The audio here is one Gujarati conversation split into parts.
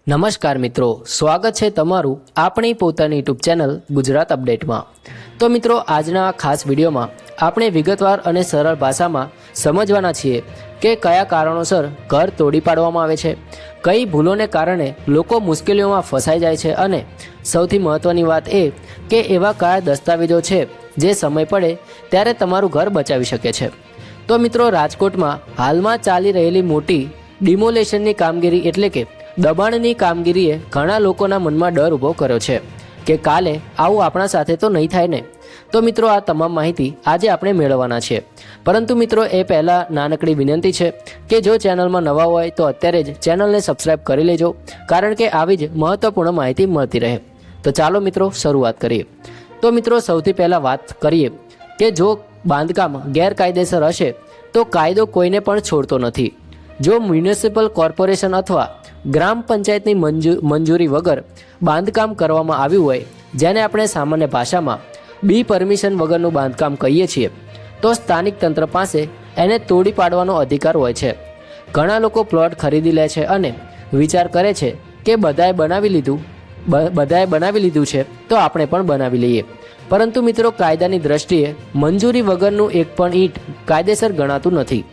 નમસ્કાર મિત્રો, સ્વાગત છે તમારું આપણી પોતાની યુટ્યુબ ચેનલ ગુજરાત અપડેટમાં। તો મિત્રો, આજના આ ખાસ વિડીયોમાં આપણે વિગતવાર અને સરળ ભાષામાં સમજવાના છીએ કે કયા કારણોસર ઘર તોડી પાડવામાં આવે છે, કઈ ભૂલોને કારણે લોકો મુશ્કેલીઓમાં ફસાઈ જાય છે અને સૌથી મહત્ત્વની વાત એ કે એવા કયા દસ્તાવેજો છે જે સમય પડે ત્યારે તમારું ઘર બચાવી શકે છે। તો મિત્રો, રાજકોટમાં હાલમાં ચાલી રહેલી મોટી ડિમોલેશનની કામગીરી એટલે કે દબાણની કામગીરીએ ઘણા લોકોના મનમાં ડર ઊભો કર્યો છે કે કાલે આવું આપણા સાથે તો નહીં થાય ને। તો મિત્રો, આ તમામ માહિતી આજે આપણે મેળવવાના છે, પરંતુ મિત્રો એ પહેલાં નાનકડી વિનંતી છે કે જો ચેનલમાં નવા હોય તો અત્યારે જ ચેનલને સબસ્ક્રાઈબ કરી લેજો, કારણ કે આવી જ મહત્ત્વપૂર્ણ માહિતી મળતી રહે। તો ચાલો મિત્રો, શરૂઆત કરીએ। તો મિત્રો, સૌથી પહેલાં વાત કરીએ કે જો બાંધકામ ગેરકાયદેસર હશે તો કાયદો કોઈને પણ છોડતો નથી। જો મ્યુનિસિપલ કોર્પોરેશન અથવા ગ્રામ પંચાયતની મંજૂરી વગર બાંધકામ કરવામાં આવ્યું હોય, જેને આપણે સામાન્ય ભાષામાં બી પરમિશન વગરનું બાંધકામ કહીએ છીએ, તો સ્થાનિક તંત્ર પાસે એને તોડી પાડવાનો અધિકાર હોય છે। ઘણા લોકો પ્લોટ ખરીદી લે છે અને વિચાર કરે છે કે બધાએ બનાવી લીધું છે તો આપણે પણ બનાવી લઈએ, પરંતુ મિત્રો, કાયદાની દ્રષ્ટિએ મંજૂરી વગરનું એક પણ ઈંટ કાયદેસર ગણાતું નથી।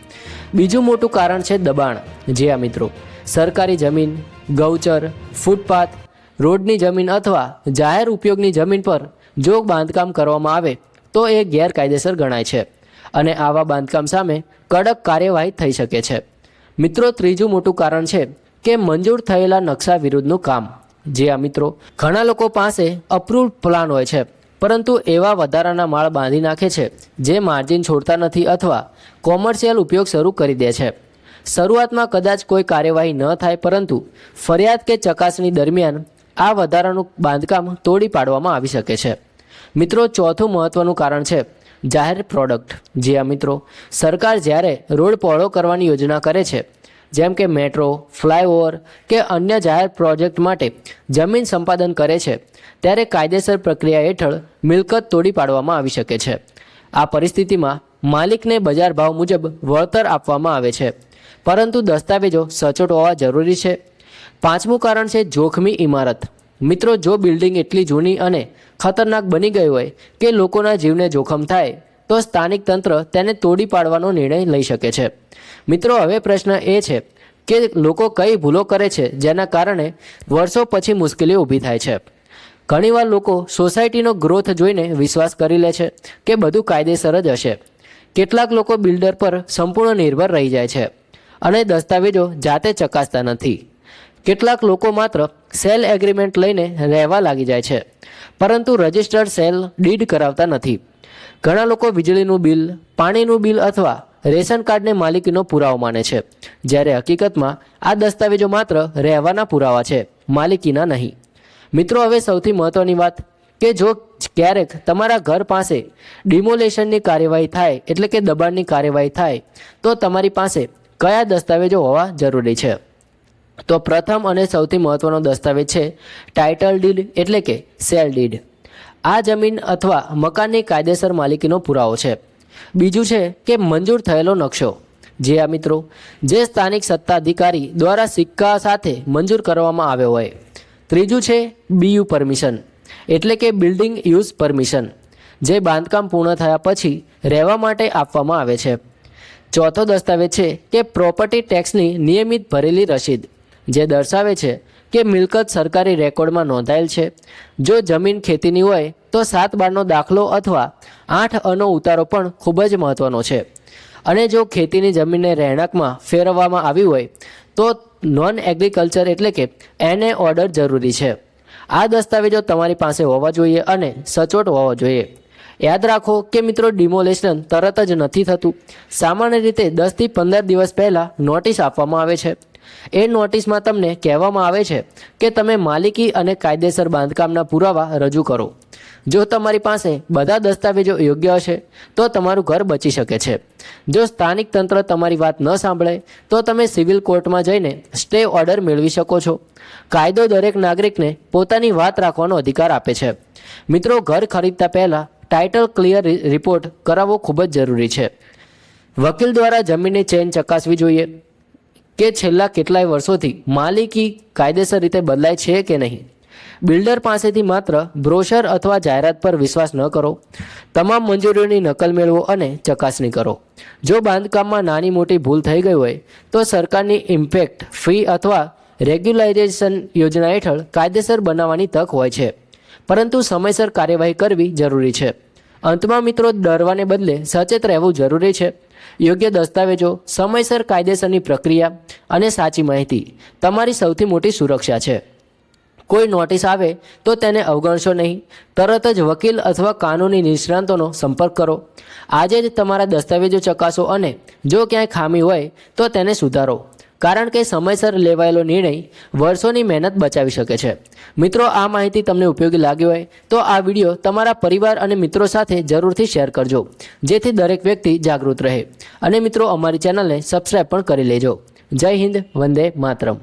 બીજું મોટું કારણ છે દબાણ। જી હા મિત્રો, સરકારી જમીન, ગૌચર, ફૂટપાથ, રોડની જમીન અથવા જાહેર ઉપયોગની જમીન પર જો બાંધકામ કરવામાં આવે તો એ ગેરકાયદેસર ગણાય છે અને આવા બાંધકામ સામે કડક કાર્યવાહી થઈ શકે છે। મિત્રો, ત્રીજું મોટું કારણ છે કે મંજૂર થયેલા નકશા વિરુદ્ધનું કામ। જી હા મિત્રો, ઘણા લોકો પાસે અપ્રૂવડ પ્લાન હોય છે, પરંતુ એવા વધારાના માળ બાંધી નાખે છે જે માર્જિન છોડતા નથી અથવા કોમર્શિયલ ઉપયોગ શરૂ કરી દે છે। શરૂઆતમાં કદાચ કોઈ કાર્યવાહી ન થાય, પરંતુ ફરિયાદ કે ચકાસણી દરમિયાન આ વધારાનું બાંધકામ તોડી પાડવામાં આવી શકે છે। મિત્રો, ચોથું મહત્ત્વનું કારણ છે જાહેર પ્રોડક્ટ। જી હા મિત્રો, સરકાર જ્યારે રોડ પહોળો કરવાની યોજના કરે છે, જેમ કે મેટ્રો, ફ્લાયઓવર કે અન્ય જાહેર પ્રોજેક્ટ માટે જમીન સંપાદન કરે છે, ત્યારે કાયદેસર પ્રક્રિયા હેઠળ મિલકત તોડી પાડવામાં આવી શકે છે। આ પરિસ્થિતિમાં માલિકને બજાર ભાવ મુજબ વળતર આપવામાં આવે છે, પરંતુ દસ્તાવેજો સચોટ હોવા જરૂરી છે। પાંચમું કારણ છે જોખમી ઇમારત। મિત્રો, જો બિલ્ડિંગ એટલી જૂની અને ખતરનાક બની ગઈ હોય કે લોકોના જીવને જોખમ થાય, તો સ્થાનિક તંત્ર તેને તોડી પાડવાનો નિર્ણય લઈ શકે છે। મિત્રો, હવે પ્રશ્ન એ છે કે લોકો કઈ ભૂલો કરે છે જેના કારણે વર્ષો પછી મુશ્કેલીઓ ઊભી થાય છે। ઘણીવાર લોકો સોસાયટીનો ગ્રોથ જોઈને વિશ્વાસ કરી લે છે કે બધું કાયદેસર જ હશે। કેટલાક લોકો બિલ્ડર પર સંપૂર્ણ નિર્ભર રહી જાય છે અને દસ્તાવેજો જાતે ચકાસતા નથી। કેટલાક લોકો માત્ર સેલ એગ્રીમેન્ટ લઈને રહેવા લાગી જાય છે, પરંતુ રજિસ્ટર્ડ સેલ ડીડ કરાવતા નથી। ઘણા લોકો વીજળીનું બિલ, પાણીનું બિલ અથવા રેશન કાર્ડને માલિકીનો પુરાવો માને છે, જ્યારે હકીકતમાં આ દસ્તાવેજો માત્ર રહેવાના પુરાવા છે, માલિકીના નહીં। મિત્રો, હવે સૌથી મહત્ત્વની વાત કે જો ક્યારેક તમારા ઘર પાસે ડિમોલેશનની કાર્યવાહી થાય એટલે કે દબાણની કાર્યવાહી થાય, તો તમારી પાસે કયા દસ્તાવેજો હોવા જરૂરી છે? તો પ્રથમ અને સૌથી મહત્ત્વનો દસ્તાવેજ છે ટાઇટલ ડીડ એટલે કે સેલ ડીડ। આ જમીન અથવા મકાનની કાયદેસર માલિકીનો પુરાવો છે। બીજું છે કે મંજૂર થયેલો નકશો। જે આ મિત્રો, જે સ્થાનિક સત્તાધિકારી દ્વારા સિક્કા સાથે મંજૂર કરવામાં આવ્યો હોય। ત્રીજું છે બીયુ પરમિશન એટલે કે બિલ્ડિંગ યુઝ પરમિશન, જે બાંધકામ પૂર્ણ થયા પછી રહેવા માટે આપવામાં આવે છે। ચોથો દસ્તાવેજ છે કે પ્રોપર્ટી ટેક્સની નિયમિત ભરેલી રસીદ, જે દર્શાવે છે કે મિલકત સરકારી રેકોર્ડમાં નોંધાયેલ છે। જો જમીન ખેતીની હોય તો 7/12નો દાખલો અથવા 8અનો ઉતારો પણ ખૂબ જ મહત્ત્વનો છે, અને જો ખેતીની જમીનને રહેણાંકમાં ફેરવવામાં આવી હોય તો નોન એગ્રીકલ્ચર એટલે કે એને ઓર્ડર જરૂરી છે। આ દસ્તાવેજો તમારી પાસે હોવા જોઈએ અને સચોટ હોવા જોઈએ। યાદ રાખો કે મિત્રો, ડિમોલેશન તરત જ નથી થતું। સામાન્ય રીતે 10 થી 15 દિવસ પહેલાં નોટિસ આપવામાં આવે છે। એ નોટિસમાં તમને કહેવામાં આવે છે કે તમે માલિકી અને કાયદેસર બાંધકામના પુરાવા રજૂ કરો। જો તમારી પાસે બધા દસ્તાવેજો યોગ્ય હશે તો તમારું ઘર બચી શકે છે। જો સ્થાનિક તંત્ર તમારી વાત ન સાંભળે તો તમે સિવિલ કોર્ટમાં જઈને સ્ટે ઓર્ડર મેળવી શકો છો। કાયદો દરેક નાગરિકને પોતાની વાત રાખવાનો અધિકાર આપે છે। મિત્રો, ઘર ખરીદતા પહેલાં ટાઇટલ ક્લિયર રિપોર્ટ કરાવવો ખૂબ જ જરૂરી છે। વકીલ દ્વારા જમીનની ચેઇન ચકાસવી જોઈએ। કે છેલ્લા કેટલાય વર્ષોથી માલિકી કાયદેસર રીતે બદલાય છે કે નહીં. બિલ્ડર પાસેથી માત્ર બ્રોશર અથવા જાહેરાત પર વિશ્વાસ ન કરો. તમામ મંજૂરીઓની નકલ મેળવો અને ચકાસણી કરો. જો બાંધકામમાં નાની મોટી ભૂલ થઈ ગઈ હોય તો સરકારની ઇમ્પેક્ટ ફી અથવા રેગ્યુલાઇઝેશન યોજના હેઠળ કાયદેસર બનાવવાની તક હોય છે, પરંતુ સમયસર કાર્યવાહી કરવી જરૂરી છે. અંતમાં મિત્રો, ડરવાને બદલે સચેત રહેવું જરૂરી છે. યોગ્ય દસ્તાવેજો, સમયસર કાયદેસરની પ્રક્રિયા અને સાચી માહિતી તમારી સૌથી મોટી સુરક્ષા છે. કોઈ નોટિસ આવે તો તેને અવગણશો નહીં. તરત જ વકીલ અથવા કાનૂની નિષ્ણાતોનો સંપર્ક કરો. આજે જ તમારા દસ્તાવેજો ચકાસો અને જો ક્યાંય ખામી હોય તો તેને સુધારો, કારણ કે સમયસર લેવાયેલો નિર્ણય વર્ષોની મહેનત બચાવી શકે છે. મિત્રો, આ માહિતી તમને ઉપયોગી લાગી હોય તો આ વિડીયો તમારા પરિવાર અને મિત્રો સાથે જરૂરથી શેર કરજો, જેથી દરેક વ્યક્તિ જાગૃત રહે. અને મિત્રો, અમારી ચેનલને સબસ્ક્રાઈબ પણ કરી લેજો. જય હિન્દ, વંદે માતરમ.